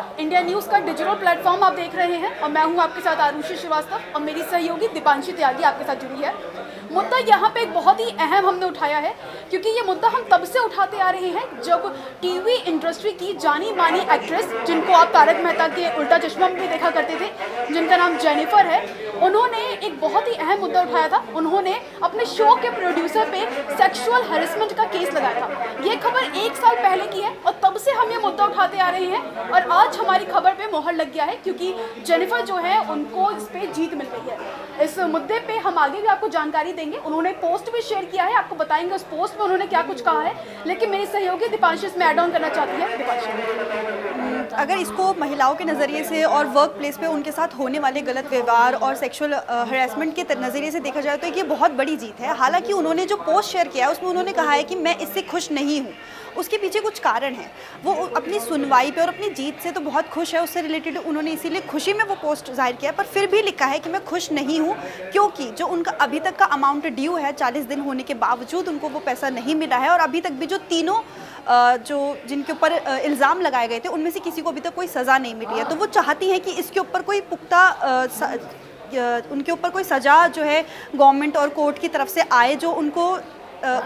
नमस्कार, India news का digital platform आप देख रहे हैं और मैं हूं आपके साथ आरुषि श्रीवास्तव और मेरी सहयोगी दीपांशी त्यागी आपके साथ जुड़ी है। मुद्दा यहाँ पे एक बहुत ही अहम हमने उठाया है क्योंकि ये मुद्दा हम तब से उठाते आ रहे हैं जब टीवी इंडस्ट्री की जानी मानी एक्ट्रेस, जिनको आप तारक मेहता के उल्टा चश्मा में भी देखा करते थे, जिनका नाम जेनिफर है, उन्होंने एक बहुत ही अहम मुद्दा उठाया था। उन्होंने अपने शो के प्रोड्यूसर पे सेक्सुअल हैरेसमेंट का केस लगाया था। ये खबर 1 साल पहले की है और तब से हम ये मुद्दा उठाते आ रहे हैं और आज हमारी खबर पे मोहर लग गया है क्योंकि जेनिफर जो है उनको इस पे जीत मिल गई है। इस मुद्दे पे हम आगे भी आपको जानकारी देंगे। उन्होंने पोस्ट भी शेयर किया है, आपको बताएंगे उस पोस्ट में उन्होंने क्या कुछ कहा है। लेकिन मेरी सहयोगी दीपांशी इसमें ऐड ऑन करना चाहती है। दीपांशी, अगर इसको महिलाओं के नज़रिए से और वर्क प्लेस पे उनके साथ होने वाले गलत व्यवहार और सेक्सुअल हरासमेंट के नज़रिए से देखा जाए तो ये बहुत बड़ी जीत है। हालांकि उन्होंने जो पोस्ट शेयर किया है उसमें उन्होंने कहा है कि मैं इससे खुश नहीं हूँ। उसके पीछे कुछ कारण है। वो अपनी सुनवाई पे और अपनी जीत से तो बहुत खुश है, उससे रिलेटेड उन्होंने इसीलिए खुशी में वो पोस्ट जाहिर किया, पर फिर भी लिखा है कि मैं खुश नहीं हूँ क्योंकि जो उनका अभी तक का अमाउंट ड्यू है, 40 दिन होने के बावजूद उनको वो पैसा नहीं मिला है और अभी तक भी जो तीनों जो जिनके ऊपर इल्ज़ाम लगाए गए थे उनमें से किसी को अभी तक कोई सज़ा नहीं मिली है। तो वो चाहती हैं कि इसके ऊपर कोई पुख्ता उनके ऊपर कोई सज़ा जो है गवर्नमेंट और कोर्ट की तरफ से आए, जो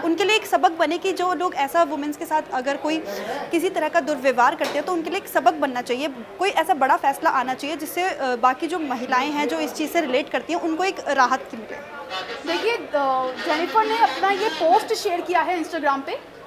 उनके लिए एक सबक बने कि जो लोग ऐसा वुमेन्स के साथ अगर कोई किसी तरह का दुर्व्यवहार करते हैं तो उनके लिए एक सबक बनना चाहिए। कोई ऐसा बड़ा फैसला आना चाहिए जिससे बाकी जो महिलाएं हैं जो इस चीज़ से रिलेट करती हैं उनको एक राहत मिले। देखिए, जेनिफर ने अपना ये पोस्ट शेयर किया है इंस्टाग्राम पे।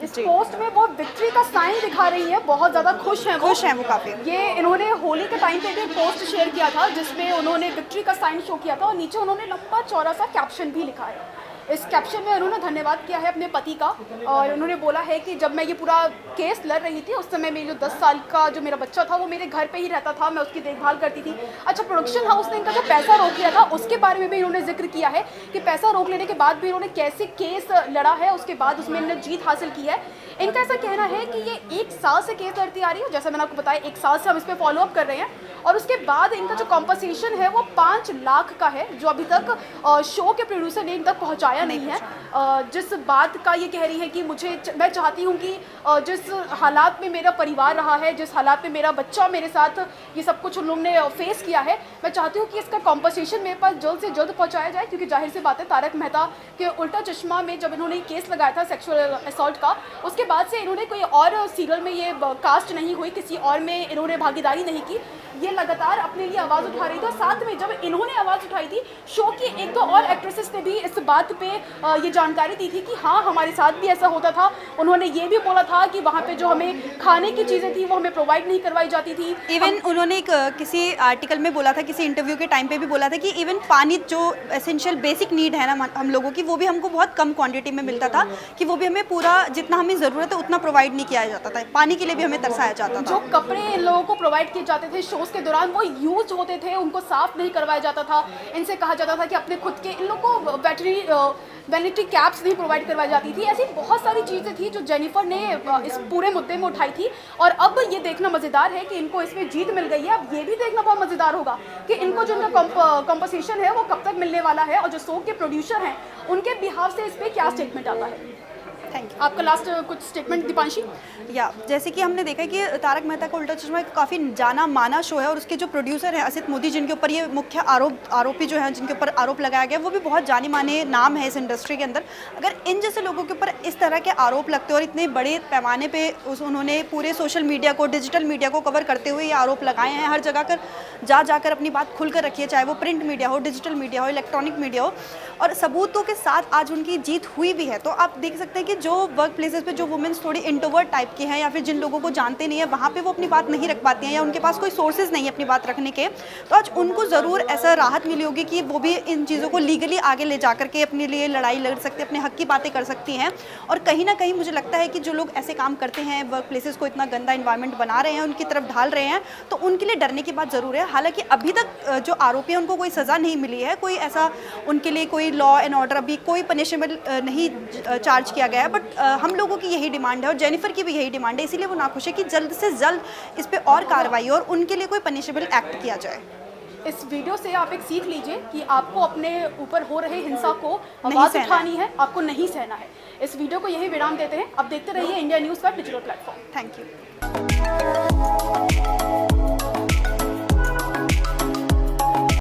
इस पोस्ट में वो विक्ट्री का साइन दिखा रही है, बहुत ज़्यादा खुश हैं वो काफ़ी। ये इन्होंने होली के टाइम पे भी एक पोस्ट शेयर किया था जिसमें उन्होंने विक्ट्री का साइन शो किया था और नीचे उन्होंने लंबा चौड़ा सा कैप्शन भी लिखा है। इस कैप्शन में उन्होंने धन्यवाद किया है अपने पति का और उन्होंने बोला है कि जब मैं ये पूरा केस लड़ रही थी उस समय मेरी जो 10 साल का जो मेरा बच्चा था वो मेरे घर पे ही रहता था, मैं उसकी देखभाल करती थी। अच्छा, प्रोडक्शन हाउस ने इनका जो पैसा रोक लिया था उसके बारे में भी इन्होंने जिक्र किया है कि पैसा रोक लेने के बाद भी इन्होंने कैसे केस लड़ा है, उसके बाद उसमें इन्होंने जीत हासिल की है। इनका ऐसा कहना है कि ये 1 साल से केस लड़ती आ रही है, जैसा मैंने आपको बताया 1 साल से हम इस पर फॉलोअप कर रहे हैं और उसके बाद इनका जो कॉम्पनसेशन है वो 5 लाख का है जो अभी तक शो के प्रोड्यूसर ने इन तक पहुँचाया नहीं है। जिस बात का ये कह रही है कि मैं चाहती हूँ कि जिस हालात में मेरा परिवार रहा है, जिस हालात में मेरा बच्चा मेरे साथ ये सब कुछ उन लोगों ने फेस किया है, मैं चाहती हूँ कि इसका कॉम्पनसेशन मेरे पास जल्द से जल्द पहुँचाया जाए क्योंकि जाहिर सी बात है तारक मेहता के उल्टा चश्मा में जब इन्होंने केस लगाया था सेक्सुअल असॉल्ट का, उसके बाद से इन्होंने कोई और सीरियल में ये कास्ट नहीं हुई, किसी और में इन्होंने भागीदारी नहीं की। ये लगातार अपने लिए आवाज़ उठा रही थी। साथ में जब इन्होंने आवाज़ उठाई थी, शो की 1-2 और एक्ट्रेसेस ने भी इस बात पे ये जानकारी दी थी कि हाँ हमारे साथ भी ऐसा होता था। उन्होंने ये भी बोला था कि वहाँ पे जो हमें खाने की चीज़ें थी वो हमें प्रोवाइड नहीं करवाई जाती थी। इवन उन्होंने एक किसी आर्टिकल में बोला था, किसी इंटरव्यू के टाइम पे भी बोला था कि इवन पानी जो एसेंशियल बेसिक नीड है ना हम लोगों की, वो भी हमको बहुत कम क्वांटिटी में मिलता था कि वो भी हमें पूरा जितना हमें ज़रूरत है उतना प्रोवाइड नहीं किया जाता था। पानी के लिए भी हमें तरसाया जाता था। जो कपड़े इन लोगों को प्रोवाइड किए जाते थे शोज़ के दौरान वो यूज होते थे, उनको साफ नहीं करवाया जाता था। इनसे कहा जाता था कि अपने खुद के इन लोगों को वैनिटी कैप्स नहीं प्रोवाइड करवाई जाती थी। ऐसी बहुत सारी चीज़ें थी जो जेनिफर ने इस पूरे मुद्दे में उठाई थी और अब ये देखना मज़ेदार है कि इनको इसमें जीत मिल गई है। अब ये भी देखना बहुत मज़ेदार होगा कि इनको जो इनका कॉम्पनसेशन है वो कब तक मिलने वाला है और जो शो के प्रोड्यूसर हैं उनके बिहाफ से इस पर क्या स्टेटमेंट आता है। Thank you. आपका लास्ट कुछ स्टेटमेंट दीपांशी? या जैसे कि हमने देखा कि तारक मेहता का उल्टा चश्मा एक काफ़ी जाना माना शो है और उसके जो प्रोड्यूसर हैं असित मोदी, जिनके ऊपर ये मुख्य आरोपी जो हैं जिनके ऊपर आरोप लगाया गया, वो भी बहुत जाने माने नाम है इस इंडस्ट्री के अंदर। अगर इन जैसे लोगों के ऊपर इस तरह के आरोप लगते और इतने बड़े पैमाने पे उन्होंने पूरे सोशल मीडिया को, डिजिटल मीडिया को कवर करते हुए ये आरोप लगाए हैं, हर जगह जाकर अपनी बात खुलकर रखी है, चाहे वो प्रिंट मीडिया हो, डिजिटल मीडिया हो, इलेक्ट्रॉनिक मीडिया हो, और सबूतों के साथ आज उनकी जीत हुई भी है। तो आप देख सकते हैं कि जो वर्क प्लेसेस पे जो वुमेन्स थोड़ी इंट्रोवर्ट टाइप की हैं या फिर जिन लोगों को जानते नहीं है वहाँ पे वो अपनी बात नहीं रख पाती हैं या उनके पास कोई सोर्सेज नहीं है अपनी बात रखने के, तो आज उनको ज़रूर ऐसा राहत मिली होगी कि वो भी इन चीज़ों को लीगली आगे ले जा करके अपने लिए लड़ाई लड़ सकते, अपने हक की बातें कर सकती हैं। और कहीं ना कहीं मुझे लगता है कि जो लोग ऐसे काम करते हैं, वर्क प्लेसेस को इतना गंदा इन्वायरमेंट बना रहे हैं, उनकी तरफ ढाल रहे हैं, तो उनके लिए डरने की बात ज़रूर है। हालाँकि अभी तक जो आरोपी हैं उनको कोई सज़ा नहीं मिली है, कोई ऐसा उनके लिए कोई लॉ एंड ऑर्डर अभी कोई पनिशेबल नहीं चार्ज किया गया है। बट हम लोगों की यही डिमांड है और जेनिफर की भी यही डिमांड है, इसीलिए वो नाखुश है कि जल्द से जल्द इस पे और कार्रवाई और उनके लिए कोई पनिशेबल एक्ट किया जाए। इस वीडियो से आप एक सीख लीजिए कि आपको अपने ऊपर हो रहे हिंसा को आवाज़ उठानी है, आपको नहीं सहना है। इस वीडियो को यही विराम देते हैं। अब देखते रहिए इंडिया न्यूज़ का डिजिटल प्लेटफॉर्म। Thank you.